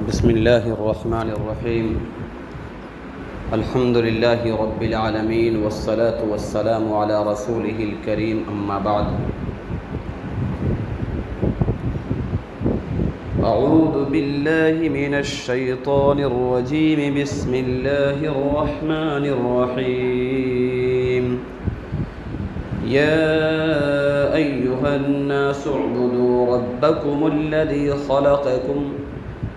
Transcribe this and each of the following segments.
بسم الله الرحمن الرحيم. الحمد لله رب العالمين والصلاة والسلام على رسوله الكريم. أما بعد، أعوذ بالله من الشيطان الرجيم. بسم الله الرحمن الرحيم. يا أيها الناس اعبدوا ربكم الذي خلقكم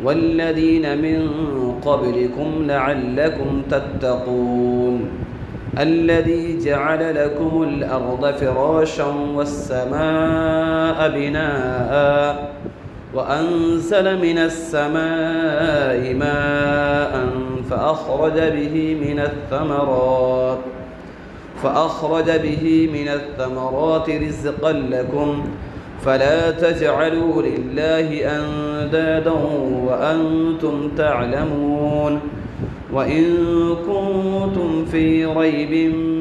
والذين من قبلكم لعلكم تتقون الذي جعل لكم الأرض فراشا والسماء بناء وأنزل من السماء ماء فأخرج به من الثمرات رزقا لكم فلا تجعلوا لله أندادا وأنتم تعلمون. وإن كنتم في ريب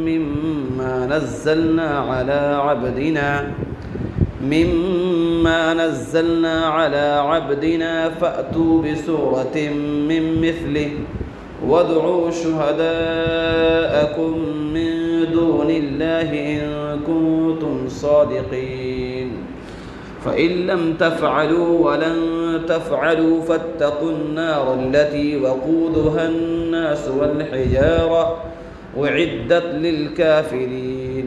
مما نزلنا على عبدنا فأتوا بسورة من مثله وادعوا شهداءكم من دون الله إن كنتم صادقين. فإن لم تفعلوا ولن تفعلوا فاتقوا النار التي وقودها الناس والحجارة أعدت للكافرين.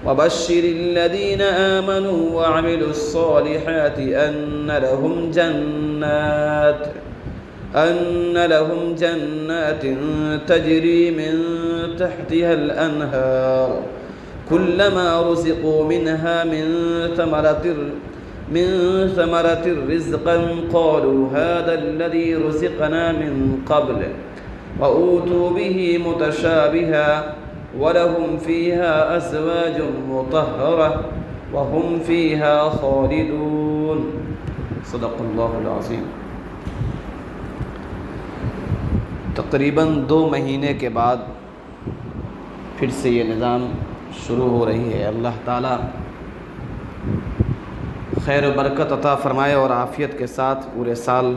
وبشر الذين آمنوا وعملوا الصالحات أن لهم جنات تجري من تحتها الأنهار كلما رزقوا منها من ثمرة رزقا قالوا هذا الذي رزقنا من قبل وأوتوا به متشابها ولهم فيها أزواج مطهرة وهم فيها خالدون. صدق اللہ العظیم. تقریباً 2 مہینے کے بعد پھر سے یہ نظام شروع ہو رہی ہے. اللہ تعالیٰ خیر و برکت عطا فرمائے اور عافیت کے ساتھ پورے سال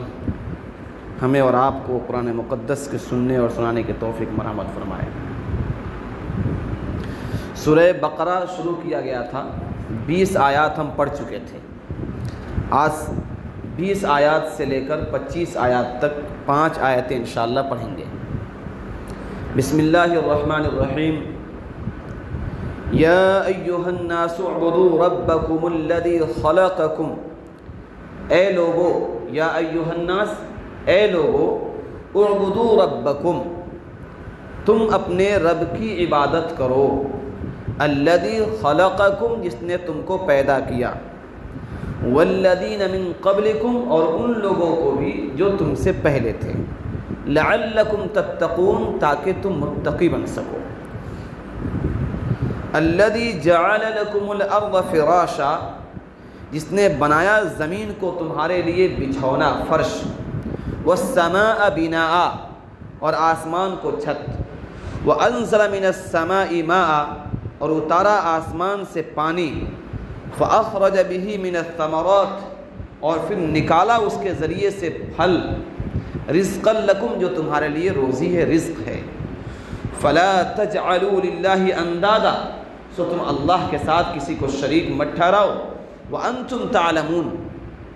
ہمیں اور آپ کو قرآن مقدس کے سننے اور سنانے کی توفیق مرحمت فرمائے. سورہ بقرہ شروع کیا گیا تھا. 20 آیات ہم پڑھ چکے تھے. آج 20 آیات سے لے کر 25 آیات تک 5 آیتیں انشاءاللہ پڑھیں گے. بسم اللہ الرحمن الرحیم. یا ایہا الناس اعبدوا ربکم الذی خلقکم. اے لوگو، یا ایہا الناس، اے لوگو، اعبدوا ربکم، تم اپنے رب کی عبادت کرو. الذی خلقکم، جس نے تم کو پیدا کیا. والذین من قبلکم، اور ان لوگوں کو بھی جو تم سے پہلے تھے. لعلکم تتقون، تاکہ تم متقی بن سکو. الذی جعل لکم الارض فراشا، جس نے بنایا زمین کو تمہارے لیے بچھونا، فرش. والسماء بناء، اور آسمان کو چھت. وانزل من السماء ماء، اور اتارا آسمان سے پانی. فاخرج به من الثمرات، اور پھر نکالا اس کے ذریعے سے پھل. رزقا لکم، جو تمہارے لیے روزی ہے، رزق ہے. فلا تجعلوا للہ اندادا، سو تم اللہ کے ساتھ کسی کو شریک مت ٹھہراؤ. وانتم تعلمون،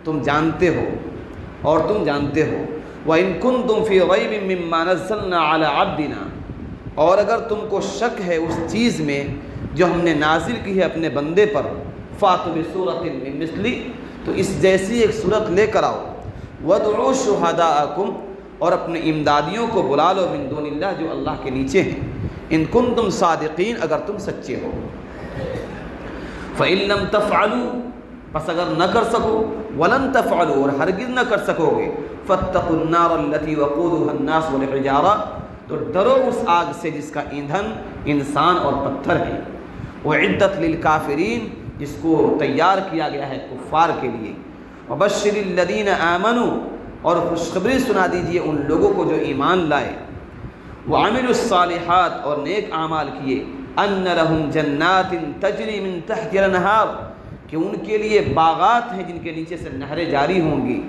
تم جانتے ہو اور تم جانتے ہو. وان کنتم فی ریب مما نزلنا علی عبدنا، اور اگر تم کو شک ہے اس چیز میں جو ہم نے نازل کی ہے اپنے بندے پر، فاتوا بسورۃ من مثلی، تو اس جیسی ایک صورت لے کر آؤ. وادعوا شہداءکم، اور اپنے امدادیوں کو بلا لو، من دون اللہ، جو اللہ کے نیچے ہیں. ان کنتم صادقین، اگر تم سچے ہو. فإن لم تفعلوا، پس اگر نہ کر سکو. ولن تفعلوا، اور ہرگز نہ کر سکو گے. فاتقوا النار التي وقودها الناس والحجارہ، تو ڈرو اس آگ سے جس کا ایندھن انسان اور پتھر ہے. اعدت للکافرین، جس کو تیار کیا گیا ہے کفار کے لیے. وبشر الذین آمنوا، اور خوشخبری سنا دیجیے ان لوگوں کو جو ایمان لائے. وعملوا الصالحات، اور نیک اعمال کیے. ان لهم جنات تجری من تحتها الانہار، کہ ان کے لیے باغات ہیں جن کے نیچے سے نہریں جاری ہوں گی.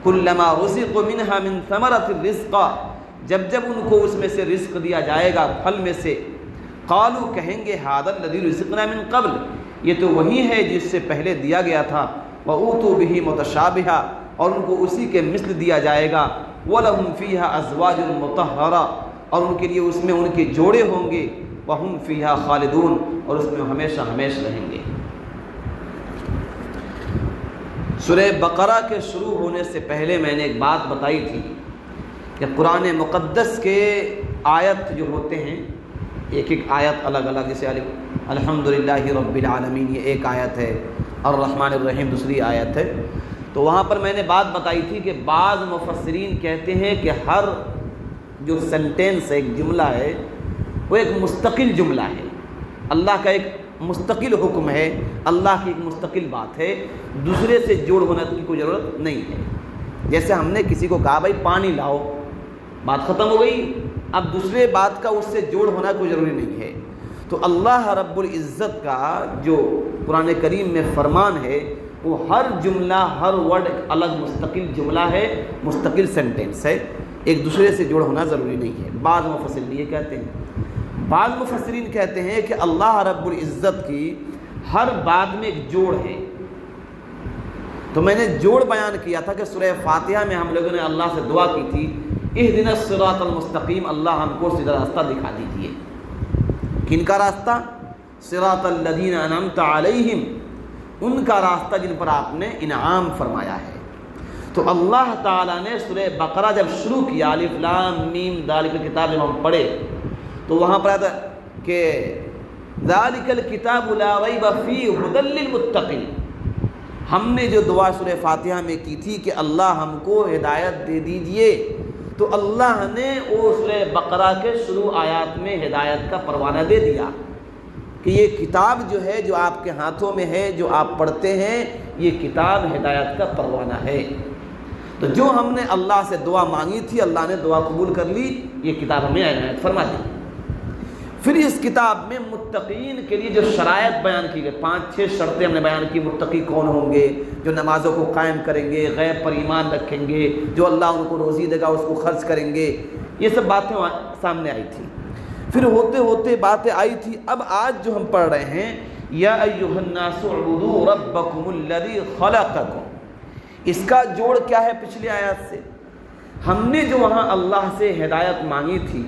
کلما رزقوا منها من ثمرۃ الرزق، جب جب ان کو اس میں سے رزق دیا جائے گا پھل میں سے، قالوا کہیں گے ھذا الذی رزقنا من قبل، یہ تو وہی ہے جس سے پہلے دیا گیا تھا، وَأُوتُوا بِهِ مُتَشَابِهًا، اور ان کو اسی کے مثل دیا جائے گا، وَلَهُمْ فِيهَا أَزْوَاجٌ مُطَهَّرَةٌ، اور ان کے لیے اس میں ان کے جوڑے ہوں گے، وَهُمْ فِيهَا خَالِدُونَ، اور اس میں ہمیشہ ہمیشہ رہیں گے۔ سورہ بقرہ کے شروع ہونے سے پہلے میں نے ایک بات بتائی تھی کہ قرآن مقدس کے آیت جو ہوتے ہیں، ایک ایک آیت الگ الگ، جیسے الحمدللہ رب العالمین یہ ایک آیت ہے، الرحمن الرحیم دوسری آیت ہے، تو وہاں پر میں نے بات بتائی تھی کہ بعض مفسرین کہتے ہیں کہ ہر جو سینٹینس ہے، ایک جملہ ہے، وہ ایک مستقل جملہ ہے، اللہ کا ایک مستقل حکم ہے، اللہ کی ایک مستقل بات ہے، دوسرے سے جوڑ ہونے کی کوئی ضرورت نہیں ہے۔ جیسے ہم نے کسی کو کہا بھائی پانی لاؤ، بات ختم ہو گئی، اب دوسرے بات کا اس سے جوڑ ہونا کوئی ضروری نہیں ہے۔ تو اللہ رب العزت کا جو قرآن کریم میں فرمان ہے، وہ ہر جملہ، ہر ورڈ ایک الگ مستقل جملہ ہے، مستقل سینٹینس ہے، ایک دوسرے سے جوڑ ہونا ضروری نہیں ہے۔ بعض مفسرین یہ کہتے ہیں، بعض مفسرین کہتے ہیں کہ اللہ رب العزت کی ہر بات میں ایک جوڑ ہے۔ تو میں نے جوڑ بیان کیا تھا کہ سورہ فاتحہ میں ہم لوگوں نے اللہ سے دعا کی تھی، اہدنا الصراط المستقیم، اللہ ہم کو سیدھا راستہ دکھا دیجیے۔ کن کا راستہ؟ صراط الذین انعمت علیہم، ان کا راستہ جن پر آپ نے انعام فرمایا ہے۔ تو اللہ تعالیٰ نے سورہ بقرہ جب شروع کیا، الف لام میم ذالک الکتاب، جب ہم پڑھے تو وہاں پر آتا کہ ذالک الکتاب لا ریب فیہ ھدی للمتقین، ہم نے جو دعا سورہ فاتحہ میں کی تھی کہ اللہ ہم کو ہدایت دے دیجئے، تو اللہ نے وہ سورہ بقرہ کے شروع آیات میں ہدایت کا پروانہ دے دیا کہ یہ کتاب جو ہے، جو آپ کے ہاتھوں میں ہے، جو آپ پڑھتے ہیں، یہ کتاب ہدایت کا پروانہ ہے۔ تو جو ہم نے اللہ سے دعا مانگی تھی، اللہ نے دعا قبول کر لی، یہ کتاب ہمیں عنایت فرما دی۔ پھر اس کتاب میں متقین کے لیے جو شرائط بیان کی گئی، 5-6 شرطیں ہم نے بیان کی، متقی کون ہوں گے؟ جو نمازوں کو قائم کریں گے، غیب پر ایمان رکھیں گے، جو اللہ ان کو روزی دے گا اس کو خرچ کریں گے، یہ سب باتیں سامنے آئی تھی۔ پھر ہوتے ہوتے باتیں آئی تھی، اب آج جو ہم پڑھ رہے ہیں، یا ایھا الناس اعبدوا ربکم الذی خلقکم، اس کا جوڑ کیا ہے پچھلی آیات سے؟ ہم نے جو وہاں اللہ سے ہدایت مانگی تھی،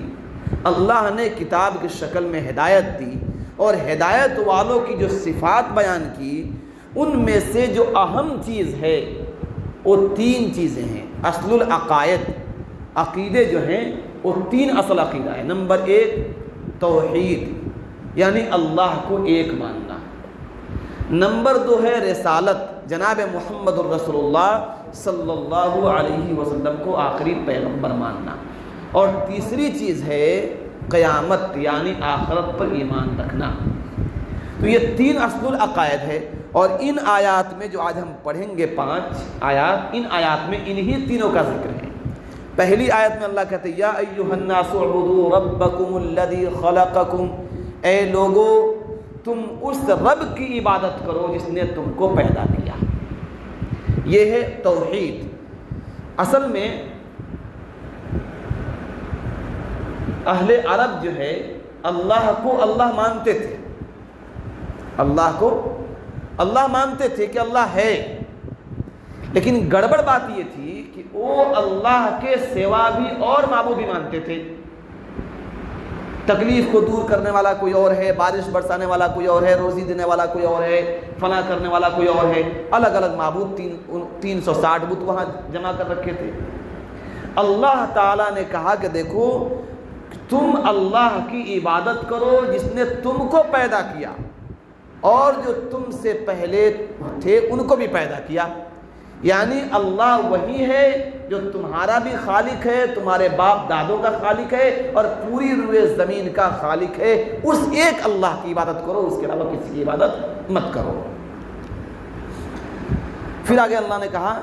اللہ نے کتاب کی شکل میں ہدایت دی، اور ہدایت والوں کی جو صفات بیان کی، ان میں سے جو اہم چیز ہے وہ 3 چیزیں ہیں۔ اصل العقائد، عقیدے جو ہیں وہ 3 اصل عقیدہ ہے۔ نمبر 1 توحید، یعنی اللہ کو ایک ماننا۔ نمبر 2 ہے رسالت، جناب محمد الرسول اللہ صلی اللہ علیہ وسلم کو آخری پیغمبر ماننا۔ اور تیسری چیز ہے قیامت، یعنی آخرت پر ایمان رکھنا۔ تو یہ 3 اصل العقائد ہے، اور ان آیات میں جو آج ہم پڑھیں گے 5 آیات، ان آیات میں انہی تینوں کا ذکر ہے۔ پہلی آیت میں اللہ کہتے ہیں یا ایھا الناس اعبدوا ربکم الذی خلقکم، اے لوگو تم اس رب کی عبادت کرو جس نے تم کو پیدا کیا۔ یہ ہے توحید۔ اصل میں اہل عرب جو ہے اللہ کو اللہ مانتے تھے، اللہ کو اللہ مانتے تھے کہ اللہ ہے، لیکن گڑبڑ بات یہ تھی کہ وہ اللہ کے سوا بھی اور معبود بھی مانتے تھے۔ تکلیف کو دور کرنے والا کوئی اور ہے، بارش برسانے والا کوئی اور ہے، روزی دینے والا کوئی اور ہے، فنا کرنے والا کوئی اور ہے، الگ الگ معبود 360 بت وہاں جمع کر رکھے تھے۔ اللہ تعالیٰ نے کہا کہ دیکھو تم اللہ کی عبادت کرو جس نے تم کو پیدا کیا، اور جو تم سے پہلے تھے ان کو بھی پیدا کیا، یعنی اللہ وہی ہے جو تمہارا بھی خالق ہے، تمہارے باپ دادوں کا خالق ہے، اور پوری روئے زمین کا خالق ہے۔ اس ایک اللہ کی عبادت کرو، اس کے علاوہ کسی کی عبادت مت کرو۔ پھر آگے اللہ نے کہا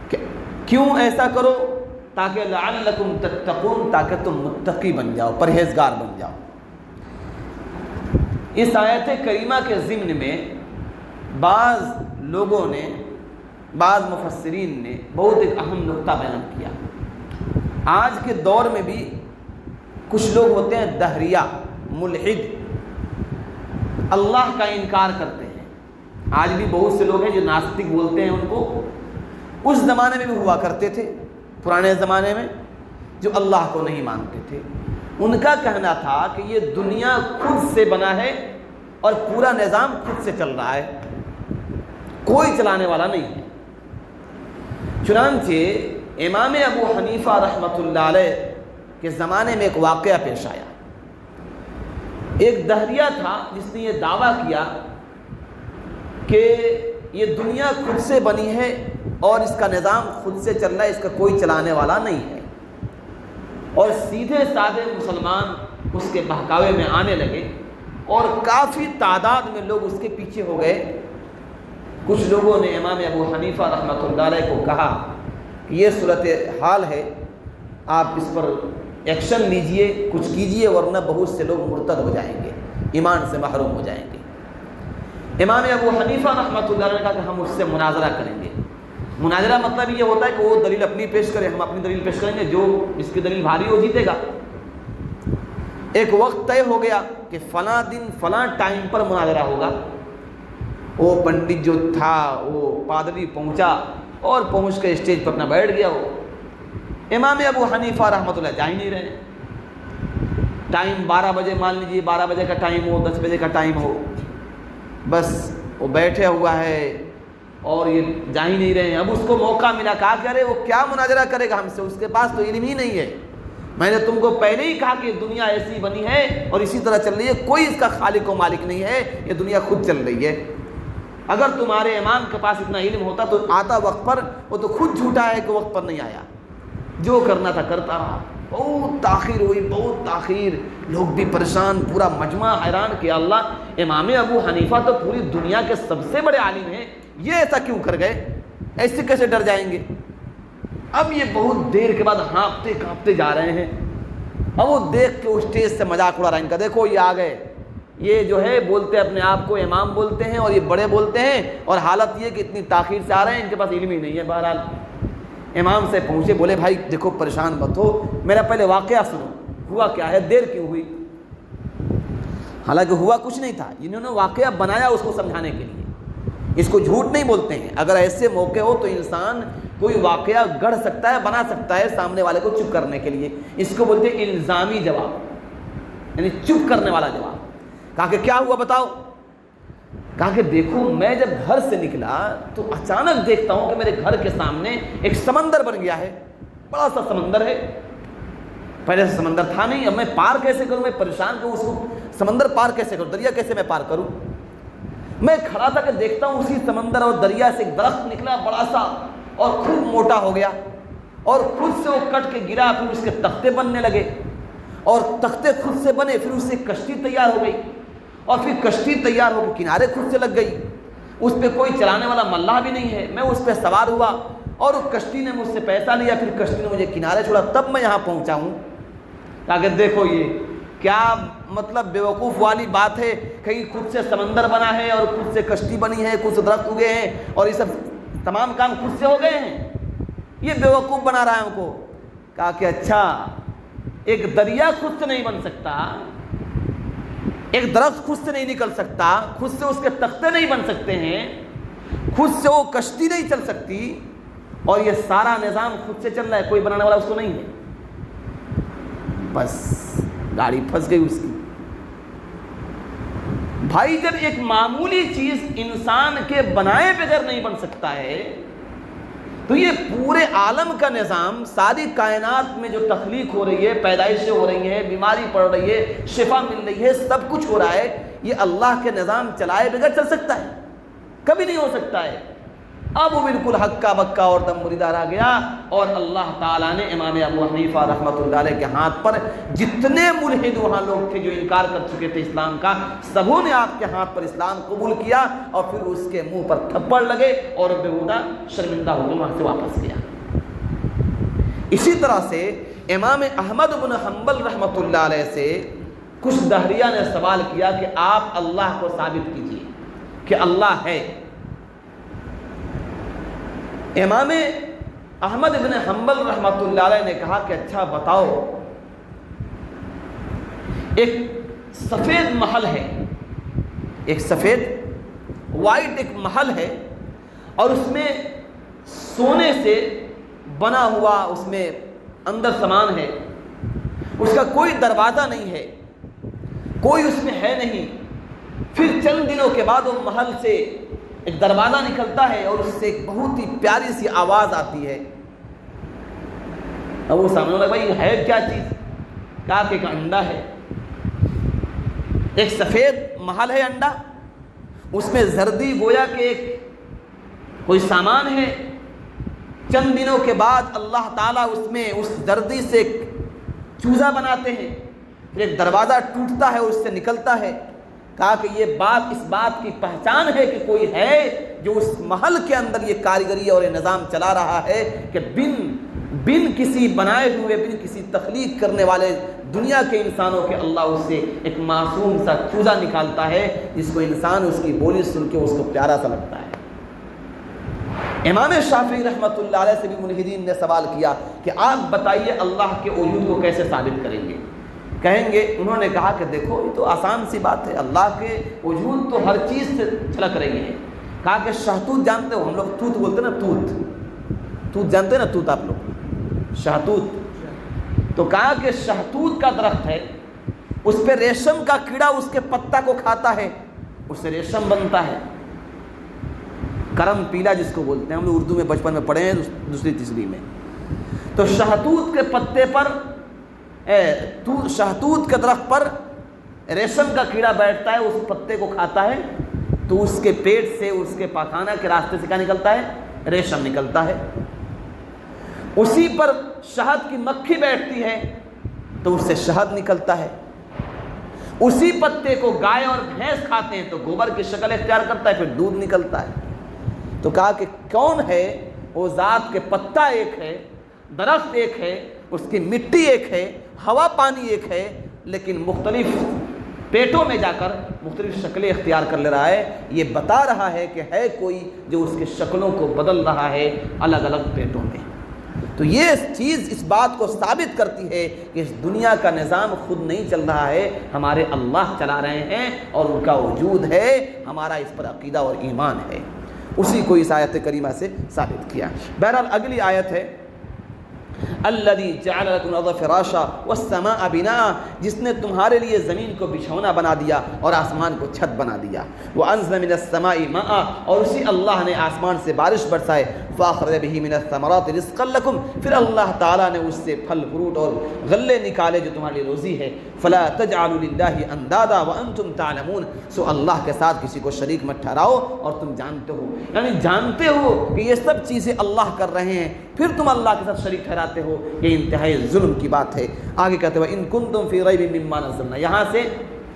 کہ کیوں ایسا کرو؟ تاکہ لعلکم تتقون، تاکہ تم متقی بن جاؤ، پرہیزگار بن جاؤ۔ اس آیت کریمہ کے ضمن میں بعض لوگوں نے بعض مفسرین نے بہت ایک اہم نقطہ بیان کیا. آج کے دور میں بھی کچھ لوگ ہوتے ہیں دہریہ، ملحد، اللہ کا انکار کرتے ہیں. آج بھی بہت سے لوگ ہیں جو ناستک بولتے ہیں ان کو. اس زمانے میں بھی ہوا کرتے تھے، پرانے زمانے میں، جو اللہ کو نہیں مانتے تھے. ان کا کہنا تھا کہ یہ دنیا خود سے بنا ہے اور پورا نظام خود سے چل رہا ہے، کوئی چلانے والا نہیں ہے. چنانچہ امام ابو حنیفہ رحمۃ اللہ علیہ کے زمانے میں ایک واقعہ پیش آیا. ایک دہریہ تھا جس نے یہ دعویٰ کیا کہ یہ دنیا خود سے بنی ہے اور اس کا نظام خود سے چل رہا ہے، اس کا کوئی چلانے والا نہیں ہے. اور سیدھے سادے مسلمان اس کے بہکاوے میں آنے لگے اور کافی تعداد میں لوگ اس کے پیچھے ہو گئے. کچھ لوگوں نے امام ابو حنیفہ رحمۃ اللہ علیہ کو کہا کہ یہ صورت حال ہے، آپ اس پر ایکشن لیجئے، کچھ کیجئے، ورنہ بہت سے لوگ مرتد ہو جائیں گے، ایمان سے محروم ہو جائیں گے. امام ابو حنیفہ رحمۃ اللہ علیہ نے کہا کہ ہم اس سے مناظرہ کریں گے. مناظرہ مطلب یہ ہوتا ہے کہ وہ دلیل اپنی پیش کرے، ہم اپنی دلیل پیش کریں گے، جو اس کی دلیل بھاری ہو جیتے گا. ایک وقت طے ہو گیا کہ فلاں دن فلاں ٹائم پر مناظرہ ہوگا. وہ پنڈت جو تھا وہ پادری پہنچا اور پہنچ کے اسٹیج پر اپنا بیٹھ گیا. وہ امام ابو حنیفہ رحمۃ اللہ جا ہی نہیں رہے. ٹائم 12 بجے، مان لیجیے 12 بجے کا ٹائم ہو، 10 بجے کا ٹائم ہو، بس وہ بیٹھے ہوا ہے اور یہ جا ہی نہیں رہے ہیں. اب اس کو موقع ملا، کہا کہ ارے وہ کیا مناظرہ کرے گا ہم سے، اس کے پاس تو علم ہی نہیں ہے. میں نے تم کو پہلے ہی کہا کہ دنیا ایسی بنی ہے اور اسی طرح چل رہی ہے، کوئی اس کا خالق و مالک نہیں ہے، یہ دنیا خود چل رہی ہے. اگر تمہارے امام کے پاس اتنا علم ہوتا تو آتا وقت پر، وہ تو خود جھوٹا ہے کہ وقت پر نہیں آیا، جو کرنا تھا کرتا رہا. بہت تاخیر ہوئی، بہت تاخیر، لوگ بھی پریشان، پورا مجمع حیران کہ اللہ، امام ابو حنیفہ تو پوری دنیا کے سب سے بڑے عالم ہیں، یہ ایسا کیوں کر گئے، ایسے کیسے ڈر جائیں گے. اب یہ بہت دیر کے بعد ہانپتے کانپتے جا رہے ہیں. اب وہ دیکھ کے اسٹیج سے مذاق اڑا رہے ہیں ان کا، دیکھو یہ آ گئے، یہ جو ہے بولتے اپنے آپ کو امام بولتے ہیں اور یہ بڑے بولتے ہیں، اور حالت یہ کہ اتنی تاخیر سے آ رہے ہیں، ان کے پاس علم ہی نہیں ہے. بہرحال امام سے پہنچے، بولے بھائی دیکھو پریشان مت ہو، میرا پہلے واقعہ سنو، ہوا کیا ہے، دیر کیوں ہوئی. حالانکہ ہوا کچھ نہیں تھا، انہوں نے واقعہ بنایا اس کو سمجھانے کے لیے. اس کو جھوٹ نہیں بولتے ہیں. اگر ایسے موقع ہو تو انسان کوئی واقعہ گڑھ سکتا ہے، بنا سکتا ہے سامنے والے کو چپ کرنے کے لیے. اس کو بولتے ہیں الزامی جواب، یعنی چپ کرنے والا جواب. کہا کہ کیا ہوا بتاؤ. کہا کہ دیکھو میں جب گھر سے نکلا تو اچانک دیکھتا ہوں کہ میرے گھر کے سامنے ایک سمندر بن گیا ہے، بڑا سا سمندر ہے. پہلے سے سمندر تھا نہیں، اب میں پار کیسے کروں، میں پریشان کروں اس کو، سمندر پار کیسے کروں، دریا کیسے میں پار کروں. میں کھڑا تھا کہ دیکھتا ہوں اسی سمندر اور دریا سے ایک درخت نکلا بڑا سا اور خوب موٹا ہو گیا اور خود سے وہ کٹ کے گرا. پھر اس کے تختے بننے لگے اور تختے خود سے بنے. پھر اس سے کشتی تیار ہو گئی اور پھر کشتی تیار ہو کے کنارے خود سے لگ گئی. اس پہ کوئی چلانے والا ملاح بھی نہیں ہے. میں اس پہ سوار ہوا اور وہ کشتی نے مجھ سے پیسہ لیا، پھر کشتی نے مجھے کنارے چھوڑا، تب میں یہاں پہنچا ہوں. تاکہ دیکھو یہ کیا مطلب بیوقوف والی بات ہے، کہیں خود سے سمندر بنا ہے اور خود سے کشتی بنی ہے، خود سے درخت اگے ہیں اور یہ سب تمام کام خود سے ہو گئے ہیں. یہ بیوقوف بنا رہا ہے ہم کو. کہا کہ اچھا، ایک دریا خود سے نہیں بن سکتا، ایک درخت خود سے نہیں نکل سکتا، خود سے اس کے تختے نہیں بن سکتے ہیں، خود سے وہ کشتی نہیں چل سکتی، اور یہ سارا نظام خود سے چل رہا ہے، کوئی بنانے والا اس کو نہیں ہے. بس گاڑی پھنس گئی اس کی. بھائی جب ایک معمولی چیز انسان کے بنائے بغیر نہیں بن سکتا ہے تو یہ پورے عالم کا نظام، ساری کائنات میں جو تخلیق ہو رہی ہے، پیدائشیں ہو رہی ہیں، بیماری پڑ رہی ہے، شفا مل رہی ہے، سب کچھ ہو رہا ہے، یہ اللہ کے نظام چلائے بغیر چل سکتا ہے؟ کبھی نہیں ہو سکتا ہے. اب وہ بالکل ہکا بکا اور دم مریدار آ گیا، اور اللہ تعالیٰ نے امام ابو حنیفہ رحمۃ اللہ علیہ کے ہاتھ پر جتنے ملحد وہاں لوگ تھے جو انکار کر چکے تھے اسلام کا، سبوں نے آپ کے ہاتھ پر اسلام قبول کیا، اور پھر اس کے منہ پر تھپڑ لگے اور بےہودہ شرمندہ ہو کے وہاں سے واپس گیا. اسی طرح سے امام احمد بن حنبل رحمۃ اللہ علیہ سے کچھ دہریہ نے سوال کیا کہ آپ اللہ کو ثابت کیجیے کہ اللہ ہے. امام احمد بن حنبل رحمۃ اللہ علیہ نے کہا کہ اچھا بتاؤ، ایک سفید محل ہے، ایک سفید وائٹ ایک محل ہے، اور اس میں سونے سے بنا ہوا اس میں اندر سامان ہے، اس کا کوئی دروازہ نہیں ہے، کوئی اس میں ہے نہیں، پھر چند دنوں کے بعد وہ محل سے ایک دروازہ نکلتا ہے اور اس سے ایک بہت ہی پیاری سی آواز آتی ہے۔ اب وہ سامنے لگا بھائی ہے کیا چیز؟ کہا کہ ایک انڈا ہے، ایک سفید محل ہے، انڈا، اس میں زردی گویا کہ ایک کوئی سامان ہے، چند دنوں کے بعد اللہ تعالیٰ اس میں اس زردی سے ایک چوزا بناتے ہیں، پھر ایک دروازہ ٹوٹتا ہے اور اس سے نکلتا ہے۔ کہا کہ یہ بات اس بات کی پہچان ہے کہ کوئی ہے جو اس محل کے اندر یہ کاریگری اور یہ نظام چلا رہا ہے کہ بن کسی بنائے ہوئے، بن کسی تخلیق کرنے والے دنیا کے انسانوں کے اللہ اس سے ایک معصوم سا چوزا نکالتا ہے جس کو انسان اس کی بولی سن کے اس کو پیارا سا لگتا ہے۔ امام شافعی رحمۃ اللہ علیہ سے بھی ملحدین نے سوال کیا کہ آپ بتائیے اللہ کے وجود کو کیسے ثابت کریں گے؟ کہیں گے، انہوں نے کہا کہ دیکھو یہ تو آسان سی بات ہے، اللہ کے وجود تو ہر چیز سے چھلک رہی ہے۔ کہا کہ شہتوت جانتے ہو، ہم لوگ توت بولتے ہیں نا، توت جانتے ہیں نا، توت آپ لوگ، شہتوت، تو کہا کہ شہتوت کا درخت ہے، اس پہ ریشم کا کیڑا اس کے پتا کو کھاتا ہے، اس سے ریشم بنتا ہے، کرم پیلا جس کو بولتے ہیں، ہم لوگ اردو میں بچپن میں پڑھے ہیں دوسری تیسری میں۔ تو شہتوت کے پتے پر، شہتوت کے درخت پر ریشم کا کیڑا بیٹھتا ہے، اس پتے کو کھاتا ہے تو اس کے پیٹ سے، اس کے پاخانہ کے راستے سے کیا نکلتا ہے؟ ریشم نکلتا ہے۔ اسی پر شہد کی مکھی بیٹھتی ہے تو اس سے شہد نکلتا ہے۔ اسی پتے کو گائے اور بھینس کھاتے ہیں تو گوبر کی شکل اختیار کرتا ہے، پھر دودھ نکلتا ہے۔ تو کہا کہ کون ہے وہ ذات کے پتا ایک ہے، درخت ایک ہے، اس کی مٹی ایک ہے، ہوا پانی ایک ہے، لیکن مختلف پیٹوں میں جا کر مختلف شکلیں اختیار کر لے رہا ہے۔ یہ بتا رہا ہے کہ ہے کوئی جو اس کی شکلوں کو بدل رہا ہے الگ الگ پیٹوں میں۔ تو یہ چیز اس بات کو ثابت کرتی ہے کہ اس دنیا کا نظام خود نہیں چل رہا ہے، ہمارے اللہ چلا رہے ہیں اور ان کا وجود ہے، ہمارا اس پر عقیدہ اور ایمان ہے۔ اسی کو اس آیت کریمہ سے ثابت کیا۔ بہرحال اگلی آیت ہے الذی جعل لکم الارض فراشا والسماء بناء، جس نے تمہارے لیے زمین کو بچھونا بنا دیا اور آسمان کو چھت بنا دیا۔ وانزل من السماء ماء، اور اسی اللہ نے آسمان سے بارش برسائے۔ فاخرج به من الثمرات رزقا لکم، پھر اللہ تعالیٰ نے اس سے پھل فروٹ اور غلے نکالے جو تمہارے لیے روزی ہے۔ فلا تجعلوا للہ اندادا وانتم تعلمون، سو اللہ کے ساتھ کسی کو شریک مت ٹھہراؤ اور تم جانتے ہو، یعنی جانتے ہو کہ یہ سب چیزیں اللہ کر رہے ہیں، پھر تم اللہ کے ساتھ شریک ٹھہراتے ہو، یہ انتہائی ظلم کی بات ہے۔ آگے کہتے ہیں ان کنتم فی ریب مما نزلنا، یہاں سے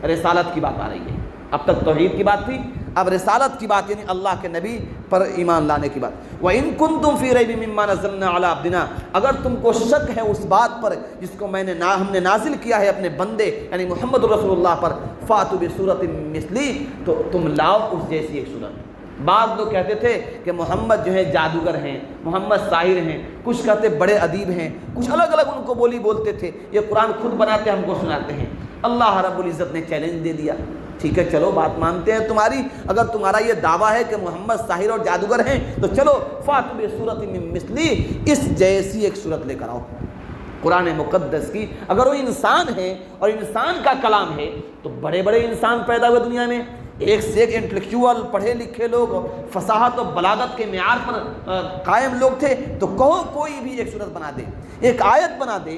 رسالت کی بات آ رہی ہے۔ اب تک توحید کی بات تھی، اب رسالت کی بات، یعنی اللہ کے نبی پر ایمان لانے کی بات۔ وَإِن كُنتُمْ فِي رَيْبٍ مِّمَّا نَزَّلْنَا عَلَىٰ عَبْدِنَا، اگر تم کو شک ہے اس بات پر جس کو ہم نے نازل کیا ہے اپنے بندے یعنی محمد رسول اللہ پر، فَأْتُوا بِسُورَةٍ مِّثْلِهِ، تو تم لاؤ اس جیسی ایک صورت۔ بعض لوگ کہتے تھے کہ محمد جو ہے جادوگر ہیں، محمد ساحر ہیں، کچھ کہتے بڑے ادیب ہیں، کچھ الگ الگ ان کو بولی بولتے تھے، یہ قرآن خود بناتے ہم کو سناتے ہیں۔ اللہ رب العزت نے چیلنج دے دیا، ٹھیک ہے چلو بات مانتے ہیں تمہاری، اگر تمہارا یہ دعویٰ ہے کہ محمد ساحر اور جادوگر ہیں تو چلو فَأْتُوا بِسُورَةٍ مِّن مِّثْلِهِ، اس جیسی ایک صورت لے کر آؤ قرآن مقدس کی۔ اگر وہ انسان ہے اور انسان کا کلام ہے تو بڑے بڑے انسان پیدا ہوئے دنیا میں، ایک سے ایک انٹلیکچوئل پڑھے لکھے لوگ، فصاحت و بلاغت کے معیار پر قائم لوگ تھے، تو کہو کوئی بھی ایک صورت بنا دے، ایک آیت بنا دے،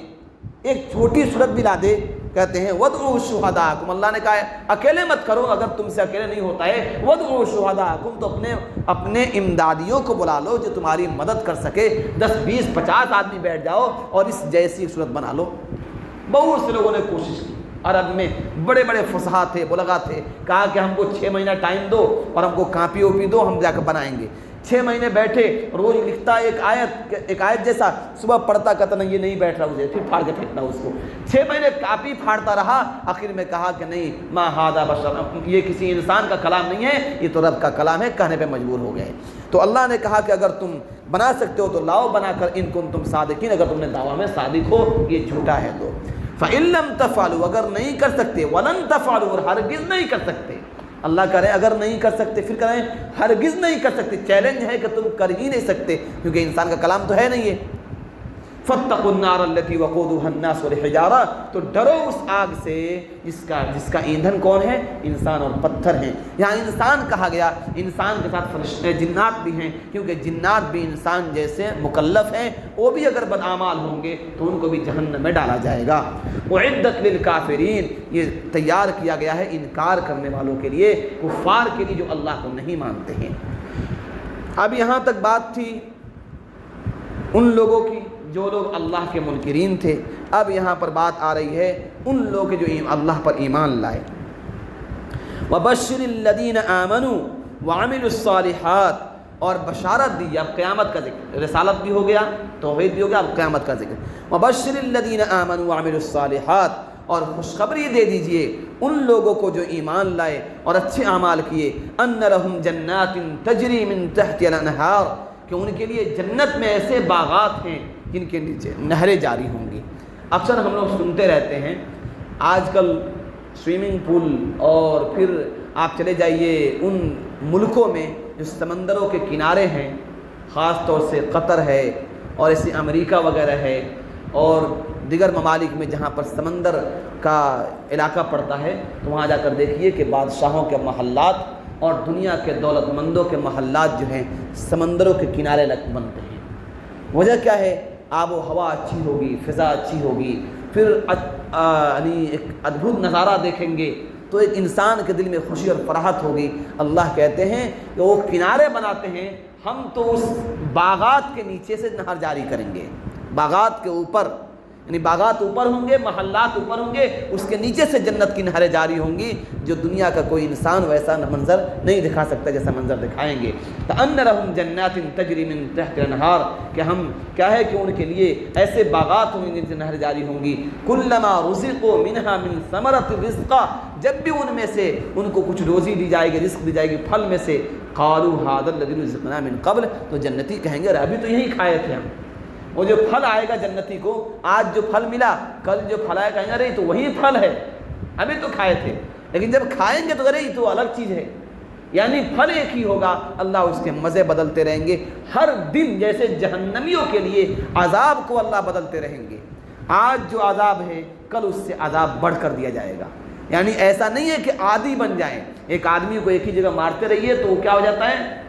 ایک چھوٹی صورت بھی لا دے۔ کہتے ہیں وَادْعُوا شُهَدَاءَكُمْ، اللہ نے کہا ہے اکیلے مت کرو، اگر تم سے اکیلے نہیں ہوتا ہے وَادْعُوا شُهَدَاءَكُمْ، تو اپنے امدادیوں کو بلا لو جو تمہاری مدد کر سکے، 10 20 50 آدمی بیٹھ جاؤ اور اس جیسی صورت بنا لو۔ بہت سے لوگوں نے کوشش کی، عرب میں بڑے بڑے فصحاء تھے، بلغاء تھے، کہا کہ ہم کو 6 مہینہ ٹائم دو اور ہم کو کاپی اوپی دو، ہم جا کر بنائیں گے۔ 6 مہینے بیٹھے، روز لکھتا ایک آیت جیسا، صبح پڑھتا، کہتا نہیں یہ نہیں بیٹھ رہا مجھے، پھر پھاڑ کے پھینکتا اس کو۔ 6 مہینے کاپی پھاڑتا رہا، آخر میں کہا کہ نہیں ما ھذا بشر، یہ کسی انسان کا کلام نہیں ہے، یہ تو رب کا کلام ہے، کہنے پہ مجبور ہو گئے۔ تو اللہ نے کہا کہ اگر تم بنا سکتے ہو تو لاؤ بنا کر، ان کنتم صادقین، اگر تم نے دعویٰ میں صادق ہو، یہ جھوٹا ہے تو۔ فَإِن لَّمْ تَفْعَلُوا، اگر نہیں کر سکتے، وَلَن تَفْعَلُوا، اور ہرگز نہیں کر سکتے، اللہ کہہ رہے ہیں اگر نہیں کر سکتے، پھر کہہ رہے ہیں ہرگز نہیں کر سکتے، چیلنج ہے کہ تم کر ہی نہیں سکتے، کیونکہ انسان کا کلام تو ہے نہیں ہے۔ فَاتَّقُوا النَّارَ الَّتِي وَقُودُهَا النَّاسُ وَالْحِجَارَةُ، تو ڈرو اس آگ سے جس کا ایندھن کون ہے؟ انسان اور پتھر ہیں۔ یہاں انسان کہا گیا، انسان کے ساتھ فرشتے جنات بھی ہیں، کیونکہ جنات بھی انسان جیسے مکلف ہیں، وہ بھی اگر بدعمال ہوں گے تو ان کو بھی جہنم میں ڈالا جائے گا۔ اعدت للکافرین، یہ تیار کیا گیا ہے انکار کرنے والوں کے لیے، کفار کے لیے جو اللہ کو نہیں مانتے ہیں۔ اب یہاں تک بات تھی ان لوگوں کی جو لوگ اللہ کے منکرین تھے، اب یہاں پر بات آ رہی ہے ان لوگ کے جو اللہ پر ایمان لائے۔ وَبَشِّرِ الَّذِينَ آمَنُوا وَعَمِلُوا الصَّالِحَاتِ، اور بشارت دی، اب قیامت کا ذکر، رسالت بھی ہو گیا، توحید بھی ہو گیا، اب قیامت کا ذکر۔ وَبَشِّرِ الَّذِينَ آمَنُوا وَعَمِلُوا الصَّالِحَاتِ، اور خوشخبری دے دیجئے ان لوگوں کو جو ایمان لائے اور اچھے اعمال کیے، أَنَّ لَهُمْ جَنَّاتٍ تَجْرِي مِن تَحْتِهَا الْأَنْهَارُ، کہ ان کے لیے جنت میں ایسے باغات ہیں جن کے نیچے نہریں جاری ہوں گی۔ اکثر ہم لوگ سنتے رہتے ہیں آج کل سوئمنگ پول، اور پھر آپ چلے جائیے ان ملکوں میں جو سمندروں کے کنارے ہیں، خاص طور سے قطر ہے اور ایسے امریکہ وغیرہ ہے اور دیگر ممالک میں جہاں پر سمندر کا علاقہ پڑتا ہے، تو وہاں جا کر دیکھیے کہ بادشاہوں کے محلات اور دنیا کے دولت مندوں کے محلات جو ہیں سمندروں کے کنارے بنتے ہیں۔ وجہ کیا ہے؟ آب و ہوا اچھی ہوگی، فضا اچھی ہوگی، پھر یعنی ایک ادبھت نظارہ دیکھیں گے تو ایک انسان کے دل میں خوشی اور فرحت ہوگی۔ اللہ کہتے ہیں کہ وہ کنارے بناتے ہیں، ہم تو اس باغات کے نیچے سے نہر جاری کریں گے، باغات کے اوپر، یعنی باغات اوپر ہوں گے، محلات اوپر ہوں گے، اس کے نیچے سے جنت کی نہریں جاری ہوں گی، جو دنیا کا کوئی انسان ویسا منظر نہیں دکھا سکتا جیسا منظر دکھائیں گے۔ فَأَنَّ لَهُمْ جَنَّاتٍ تَجْرِي مِن تَحْتِهَا الْأَنْهَارُ، کہ ہم کیا ہے کہ ان کے لیے ایسے باغات ہوں گے جن سے نہر جاری ہوں گی۔ كُلَّمَا رُزِقُوا مِنْهَا مِن ثَمَرَةٍ رِزْقًا، جب بھی ان میں سے ان کو کچھ روزی دی جائے گی، رزق دی جائے گی پھل میں سے، قَالُوا هَذَا الَّذِي رُزِقْنَا مِن قَبْلُ، تو جنتی کہیں گے ابھی تو یہی کھائے تھے ہم، وہ جو پھل آئے گا جنتی کو، آج جو پھل ملا کل جو پھل آئے کہیں گے ارے تو وہی پھل ہے، ابھی تو کھائے تھے، لیکن جب کھائیں گے تو ارے یہ تو الگ چیز ہے، یعنی پھل ایک ہی ہوگا، اللہ اس کے مزے بدلتے رہیں گے ہر دن، جیسے جہنمیوں کے لیے عذاب کو اللہ بدلتے رہیں گے، آج جو عذاب ہے کل اس سے عذاب بڑھ کر دیا جائے گا، یعنی ایسا نہیں ہے کہ عادی بن جائیں، ایک آدمی کو ایک ہی جگہ مارتے رہیے تو وہ کیا ہو جاتا ہے،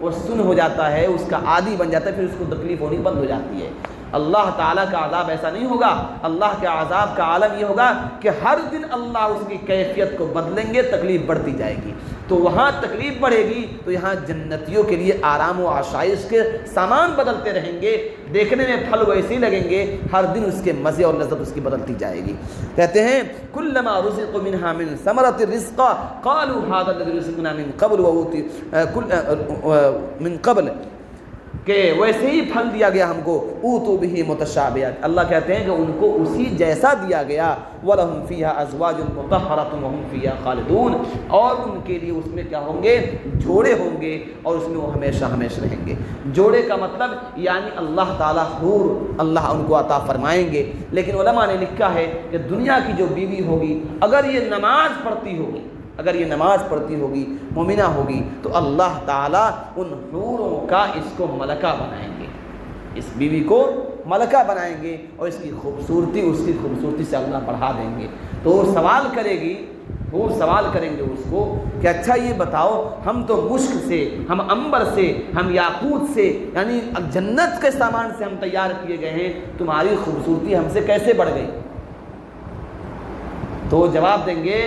وہ سن ہو جاتا ہے، اس کا عادی بن جاتا ہے، پھر اس کو تکلیف ہونی بند ہو جاتی ہے۔ اللہ تعالیٰ کا عذاب ایسا نہیں ہوگا، اللہ کے عذاب کا عالم یہ ہوگا کہ ہر دن اللہ اس کی کیفیت کو بدلیں گے، تکلیف بڑھتی جائے گی، تو وہاں تکلیف بڑھے گی تو یہاں جنتیوں کے لیے آرام و آسائش کے سامان بدلتے رہیں گے، دیکھنے میں پھل ویسے ہی لگیں گے، ہر دن اس کے مزے اور لذت اس کی بدلتی جائے گی۔ کہتے ہیں کلما رزقوا منها من ثمرۃ الرزق قالوا هذا الذي رزقنا من قبل من قبل، کہ ویسے ہی پھل دیا گیا ہم کو، اوتوا به متشابہا، اللہ کہتے ہیں کہ ان کو اسی جیسا دیا گیا، ولہم فیہا ازواج مطہرۃ وہم فیہا خالدون، اور ان کے لیے اس میں کیا ہوں گے، جوڑے ہوں گے اور اس میں وہ ہمیشہ ہمیشہ رہیں گے۔ جوڑے کا مطلب یعنی اللہ تعالیٰ حور اللہ ان کو عطا فرمائیں گے، لیکن علماء نے لکھا ہے کہ دنیا کی جو بیوی ہوگی اگر یہ نماز پڑھتی ہوگی، اگر یہ نماز پڑھتی ہوگی، مومنہ ہوگی، تو اللہ تعالیٰ ان حوروں کا اس کو ملکہ بنائیں گے، اس بیوی کو ملکہ بنائیں گے، اور اس کی خوبصورتی سے اللہ بڑھا دیں گے۔ تو وہ سوال کرے گی، وہ سوال کریں گے اس کو کہ اچھا یہ بتاؤ، ہم تو مشک سے، ہم عنبر سے، ہم یاقوت سے، یعنی جنت کے سامان سے ہم تیار کیے گئے ہیں، تمہاری خوبصورتی ہم سے کیسے بڑھ گئی؟ تو جواب دیں گے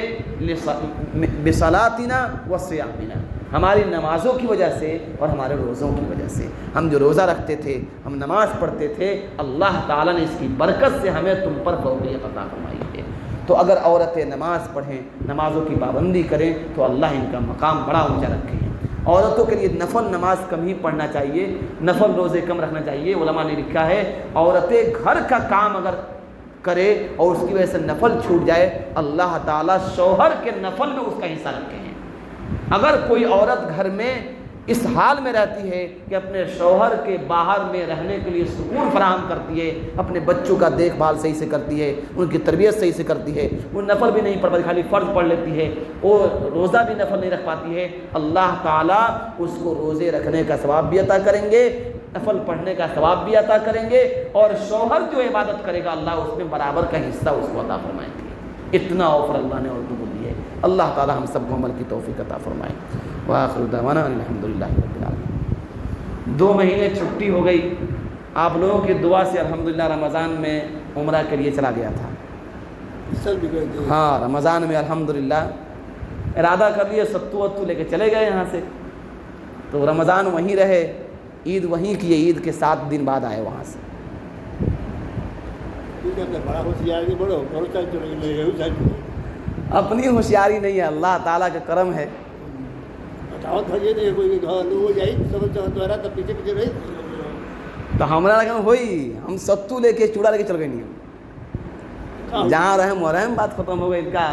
بصلاتنا وصیامنا، ہماری نمازوں کی وجہ سے اور ہمارے روزوں کی وجہ سے، ہم جو روزہ رکھتے تھے، ہم نماز پڑھتے تھے، اللہ تعالیٰ نے اس کی برکت سے ہمیں تم پر فوقیت عطا فرمائی ہے۔ تو اگر عورتیں نماز پڑھیں، نمازوں کی پابندی کریں تو اللہ ان کا مقام بڑا اونچا رکھے ہیں۔ عورتوں کے لیے نفل نماز کم ہی پڑھنا چاہیے، نفل روزے کم رکھنا چاہیے۔ علماء نے لکھا ہے عورتیں گھر کا کام اگر کرے اور اس کی وجہ سے نفل چھوٹ جائے، اللہ تعالیٰ شوہر کے نفل میں اس کا حصہ رکھے ہیں۔ اگر کوئی عورت گھر میں اس حال میں رہتی ہے کہ اپنے شوہر کے باہر میں رہنے کے لیے سکون فراہم کرتی ہے، اپنے بچوں کا دیکھ بھال صحیح سے کرتی ہے، ان کی تربیت صحیح سے کرتی ہے، وہ نفل بھی نہیں پڑھ پاتی، خالی فرض پڑھ لیتی ہے، اور روزہ بھی نفل نہیں رکھ پاتی ہے، اللہ تعالیٰ اس کو روزے رکھنے کا ثواب بھی عطا کریں گے، نفل پڑھنے کا ثواب بھی عطا کریں گے، اور شوہر جو عبادت کرے گا اللہ اس میں برابر کا حصہ اس کو عطا فرمائیں گے۔ اتنا آفر اللہ نے عورتوں کو دی ہے۔ اللہ تعالیٰ ہم سب کو عمل کی توفیق عطا فرمائے۔ وآخر دعوانا الحمدللہ رب العالمین۔ 2 مہینے چھٹی ہو گئی، آپ لوگوں کی دعا سے الحمدللہ رمضان میں عمرہ کے لیے چلا گیا تھا۔ ہاں رمضان میں الحمدللہ ارادہ کر لیے، ستو وتو لے کے چلے گئے یہاں سے، تو رمضان وہیں رہے، عید وہیں کیے، عید کے 7 دن بعد آئے وہاں سے۔ اپنی ہوشیاری نہیں ہے، اللہ تعالیٰ کا کرم ہے۔ تو ہمارا لگن ہوئی، ہم ستو لے کے چوڑا لے کے چل گئے، نہیں جہاں رحم و رحم، بات ختم ہو گئی ان کا۔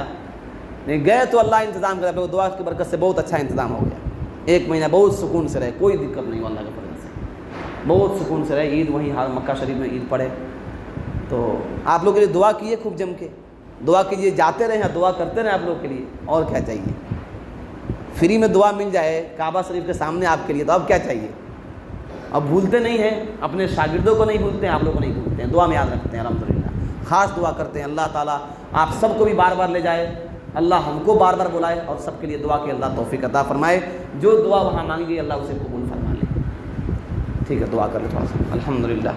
نہیں گئے تو اللہ انتظام کرے، دعا کی برکت سے بہت اچھا انتظام ہو گیا۔ 1 مہینہ بہت سکون سے رہے، کوئی دقت نہیں ہو اللہ کے فضل سے، بہت سکون سے رہے۔ عید وہیں مکہ شریف میں عید پڑھے۔ تو آپ لوگ کے لیے دعا کیے، خوب جم کے دعا کیجیے، جاتے رہیں، دعا کرتے رہیں آپ لوگ کے لیے، اور کیا چاہیے؟ فری میں دعا مل جائے کعبہ شریف کے سامنے آپ کے لیے، تو اب کیا چاہیے؟ اب بھولتے نہیں ہیں، اپنے شاگردوں کو نہیں بھولتے ہیں، آپ لوگ کو نہیں بھولتے ہیں، دعا میں یاد رکھتے ہیں الحمدللہ، خاص دعا کرتے ہیں۔ اللہ تعالیٰ آپ سب کو بھی بار بار لے جائے، اللہ ہم کو بار بار بلائے، اور سب کے لیے دعا کہ اللہ توفیق عطا فرمائے، جو دعا وہاں مانگی گئی اللہ اسے قبول فرما لے۔ ٹھیک ہے، دعا کر لیں تھوڑا سا۔ الحمدللہ،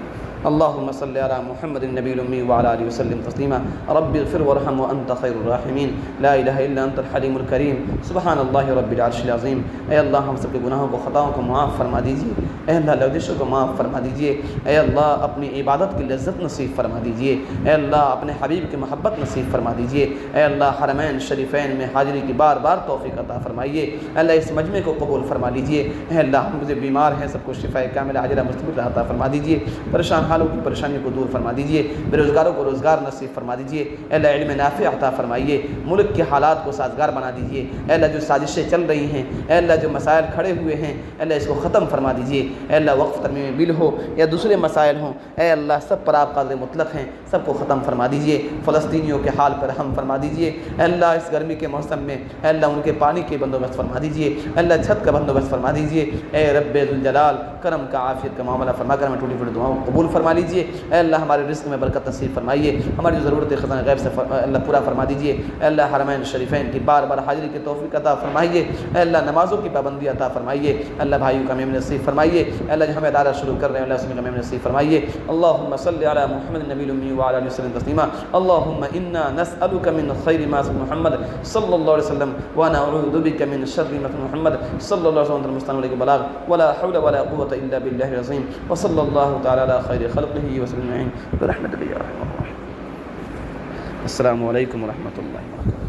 اللهم صل على محمد النبي الأمي وعلى آله وسلم تسليما، رب اغفر وارحم وأنت خير الراحمين، لا إله إلا أنت الحليم الكريم، سبحان الله رب العرش العظيم۔ اے اللہ ہم سب کے گناہوں کو، خطاؤں کو معاف فرما دیجیے، اے اللہ لغزشوں کو معاف فرما دیجیے، اے اللہ اپنی عبادت کی لذت نصیب فرما دیجیے، اے اللہ اپنے حبیب کی محبت نصیب فرما دیجیے، اے اللہ حرمین شریفین میں حاضری کی بار بار توفیق عطا فرمائیے، اے اللہ اس مجمع کو قبول فرما لیجیے، اے اللہ ہم جو بیمار ہیں سب کو شفاء کاملہ عاجلہ مستمرہ عطا فرما دیجیے، پریشان حالوں کی پریشانیوں کو دور فرما دیجیے، بے روزگاروں کو روزگار نصیب فرما دیجیے، اے اللہ علم نافع عطا فرمائیے، ملک کے حالات کو سازگار بنا دیجیے، اے اللہ جو سازشیں چل رہی ہیں، اے اللہ جو مسائل کھڑے ہوئے ہیں، اے اللہ اس کو ختم فرما دیجیے، اے اللہ وقف ترمیم بل ہو یا دوسرے مسائل ہوں، اے اللہ سب پر آپ قادر مطلق ہیں، سب کو ختم فرما دیجیے، فلسطینیوں کے حال پر رحم فرما دیجیے، اے اللہ اس گرمی کے موسم میں اے اللہ ان کے پانی کے بندوبست فرما دیجیے، اے اللہ چھت کا بندوبست فرما دیجیے، اے رب ذوالجلال کرم کا عافیت کا معاملہ فرما کر ہمیں ٹوٹی پھوٹی دعاؤں کو قبول فرما لیجیے، اے اللہ ہمارے رزق میں برکت نصیب فرمائیے، ہماری جو ضرورت خزانہ غیب سے اللہ پورا فرما دیجیے، اے اللہ حرمین شریفین کی بار بار حاضری کی توفیق عطا فرمائیے، اے اللہ نمازوں کی پابندی عطا فرمائیے، اے اللہ بھائیوں کا میمن نصیب فرمائیے، اے اللہ جو ہمیں ادارہ شروع کر رہے ہیں اللہ اس میں میمن نصیب فرمائیے۔ اللہم صلی علی محمد النبی الامی وعلی آلہ وسلم تسلیما، اللہم انا نسألک من خیر ما سأل محمد صلی اللہ علیہ وسلم ونعوذ بک من شر ما سأل محمد صلی اللہ علیہ وسلم المستعان علیہ بلاغ ولا حول ولا قوة الا باللہ العظیم وصلی اللہ تعالی علی خیر خلقہ وسلم اجمعین برحمتک یا ارحم الراحمین۔ السلام علیکم ورحمۃ اللہ وبرکاتہ۔